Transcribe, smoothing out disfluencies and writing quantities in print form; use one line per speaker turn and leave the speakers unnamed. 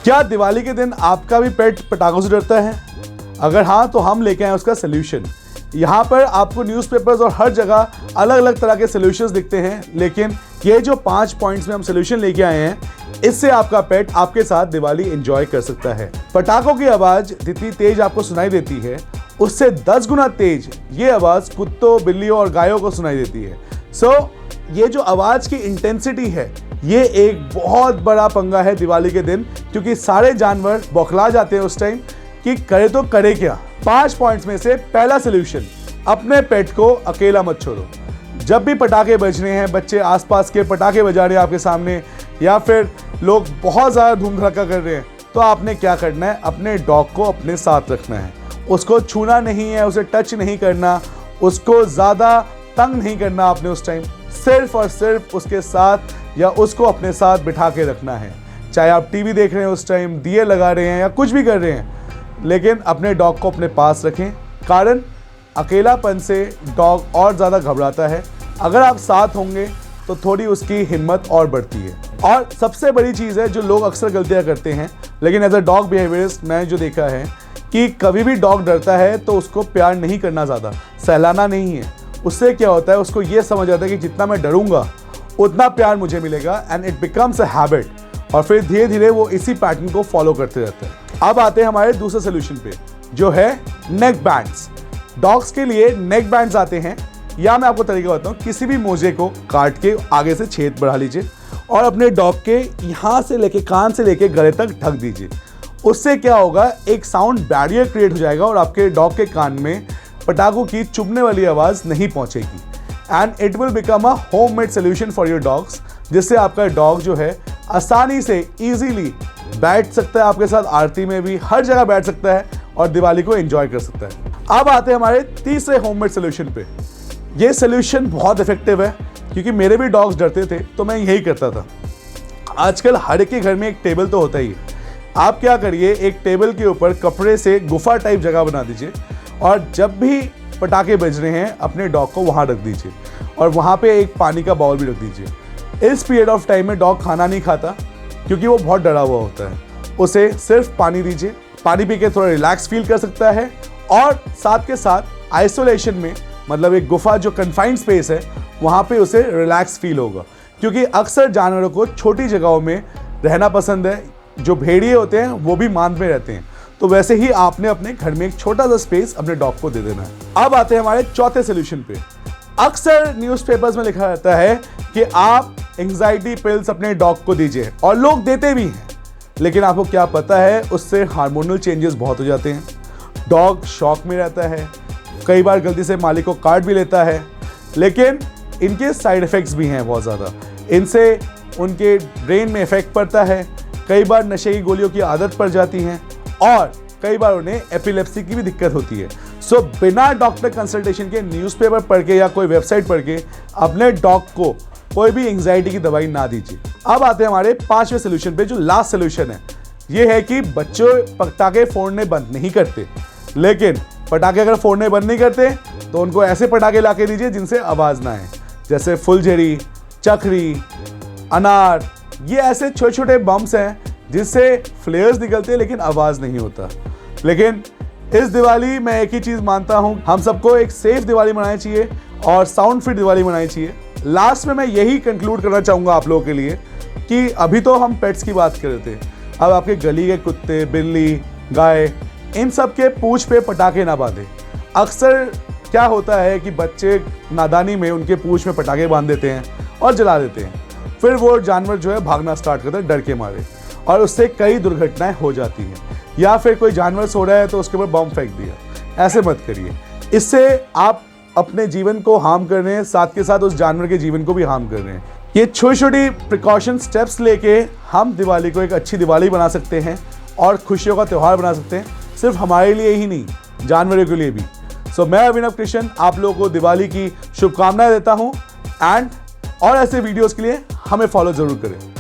क्या दिवाली के दिन आपका भी पेट पटाखों से डरता है? अगर हाँ तो हम लेके आए उसका सोल्यूशन। यहाँ पर आपको न्यूज़पेपर्स और हर जगह अलग अलग तरह के सोल्यूशंस दिखते हैं, लेकिन ये जो 5 पॉइंट्स में हम सोल्यूशन लेके आए हैं, इससे आपका पेट आपके साथ दिवाली एंजॉय कर सकता है। पटाखों की आवाज़ जितनी तेज आपको सुनाई देती है, उससे 10 गुना तेज ये आवाज़ कुत्तों, बिल्लियों और गायों को सुनाई देती है। ये जो आवाज़ की इंटेंसिटी है, ये एक बहुत बड़ा पंगा है दिवाली के दिन, क्योंकि सारे जानवर बौखला जाते हैं उस टाइम कि करे तो करे क्या। 5 पॉइंट्स में से पहला सोल्यूशन, अपने पेट को अकेला मत छोड़ो। जब भी पटाखे बज रहे हैं, बच्चे आसपास के पटाखे बजा रहे हैं आपके सामने, या फिर लोग बहुत ज़्यादा धूम धड़का कर रहे हैं, तो आपने क्या करना है, अपने डॉग को अपने साथ रखना है। उसको छूना नहीं है, उसे टच नहीं करना, उसको ज़्यादा तंग नहीं करना आपने उस टाइम। सिर्फ और सिर्फ उसके साथ या उसको अपने साथ बिठा के रखना है। चाहे आप टीवी देख रहे हैं उस टाइम, दिए लगा रहे हैं या कुछ भी कर रहे हैं, लेकिन अपने डॉग को अपने पास रखें। कारण अकेलापन से डॉग और ज़्यादा घबराता है। अगर आप साथ होंगे तो थोड़ी उसकी हिम्मत और बढ़ती है। और सबसे बड़ी चीज़ है जो लोग अक्सर गलतियाँ करते हैं, लेकिन एज अ डॉग बिहेवियरिस्ट मैंने जो देखा है कि कभी भी डॉग डरता है तो उसको प्यार नहीं करना, ज़्यादा सहलाना नहीं है। उससे क्या होता है, उसको ये समझ आता है कि जितना मैं डरूंगा उतना प्यार मुझे मिलेगा, and it becomes a habit. और फिर धीरे धीरे वो इसी पैटर्न को फॉलो करते रहते हैं। अब आते हैं हमारे दूसरे सोल्यूशन पे, जो है नेक बैंड्स। डॉग्स के लिए नेक बैंड्स आते हैं, या मैं आपको तरीका बताऊँ, किसी भी मोजे को काट के आगे से छेद बढ़ा लीजिए और अपने डॉग के यहाँ से लेके कान से लेके गले तक ढक दीजिए। उससे क्या होगा, एक साउंड बैरियर क्रिएट हो जाएगा और आपके डॉग के कान में पटाखों की चुभने वाली आवाज़ नहीं पहुंचेगी, and it will become a homemade solution for your dogs, जिससे आपका डॉग जो है आसानी से इजीली बैठ सकता है आपके साथ, आरती में भी हर जगह बैठ सकता है और दिवाली को एंजॉय कर सकता है। अब आते हैं हमारे तीसरे होममेड सोल्यूशन पे। ये सोल्यूशन बहुत इफेक्टिव है, क्योंकि मेरे भी डॉग्स डरते थे तो मैं यही करता था। आजकल हर एक के घर में एक टेबल तो होता ही है। आप क्या करिए, एक टेबल के ऊपर कपड़े से गुफा टाइप जगह बना दीजिए, और जब भी पटाखे बज रहे हैं अपने डॉग को वहाँ रख दीजिए, और वहाँ पे एक पानी का बाउल भी रख दीजिए। इस पीरियड ऑफ टाइम में डॉग खाना नहीं खाता, क्योंकि वो बहुत डरा हुआ होता है। उसे सिर्फ पानी दीजिए, पानी पी के थोड़ा रिलैक्स फील कर सकता है, और साथ के साथ आइसोलेशन में, मतलब एक गुफा जो कन्फाइंड स्पेस है, वहाँ पे उसे रिलैक्स फील होगा। क्योंकि अक्सर जानवरों को छोटी जगहों में रहना पसंद है। जो भेड़िए होते हैं वो भी मांद में रहते हैं, तो वैसे ही आपने अपने घर में एक छोटा सा स्पेस अपने डॉग को दे देना है। अब आते हैं हमारे चौथे सोल्यूशन पे। अक्सर न्यूज़पेपर्स में लिखा रहता है कि आप एंग्जाइटी पिल्स अपने डॉग को दीजिए, और लोग देते भी हैं, लेकिन आपको क्या पता है, उससे हार्मोनल चेंजेस बहुत हो जाते हैं। डॉग शॉक में रहता है, कई बार गलती से मालिक को काट भी लेता है, लेकिन इनके साइड इफ़ेक्ट्स भी हैं बहुत ज़्यादा। इनसे उनके ब्रेन में इफेक्ट पड़ता है, कई बार नशे की गोलियों की आदत पड़ जाती हैं, और कई बार उन्हें एपिलेप्सी की भी दिक्कत होती है। बिना डॉक्टर कंसल्टेशन के न्यूज़पेपर पढ़ के या कोई वेबसाइट पढ़ के अपने डॉग को कोई भी एंग्जाइटी की दवाई ना दीजिए। अब आते हैं हमारे 5वें सोल्यूशन पे, जो लास्ट सोल्यूशन है। ये है कि बच्चों पटाखे फोड़ने बंद नहीं करते, लेकिन पटाखे अगर फोड़ने बंद नहीं करते तो उनको ऐसे पटाखे ला के दीजिए जिनसे आवाज़ ना आए, जैसे फुलझड़ी, चक्री, अनार। ये ऐसे छोटे छोटे बम्स हैं जिससे फ्लेयर्स निकलते हैं लेकिन आवाज़ नहीं होता। लेकिन इस दिवाली मैं एक ही चीज़ मानता हूँ, हम सबको एक सेफ दिवाली मनानी चाहिए और साउंड फिट दिवाली मनानी चाहिए। लास्ट में मैं यही कंक्लूड करना चाहूँगा आप लोगों के लिए कि अभी तो हम पेट्स की बात कर रहे थे, अब आपके गली के कुत्ते, बिल्ली, गाय, इन सब के पूंछ पे पटाखे ना बांधें। अक्सर क्या होता है कि बच्चे नादानी में उनके पूंछ में पटाखे बांध देते हैं और जला देते हैं, फिर वो जानवर जो है भागना स्टार्ट करता है डर के मारे, और उससे कई दुर्घटनाएं हो जाती हैं। या फिर कोई जानवर सो रहा है तो उसके ऊपर बम फेंक दिया, ऐसे मत करिए। इससे आप अपने जीवन को हार्म कर रहे हैं, साथ के साथ उस जानवर के जीवन को भी हार्म कर रहे हैं। ये छोटी छोटी प्रिकॉशन स्टेप्स लेके हम दिवाली को एक अच्छी दिवाली बना सकते हैं और खुशियों का त्यौहार बना सकते हैं, सिर्फ हमारे लिए ही नहीं, जानवरों के लिए भी। मैं अभिनव कृष्ण आप लोगों को दिवाली की शुभकामनाएं देता हूं, और ऐसे वीडियोस के लिए हमें फॉलो जरूर करें।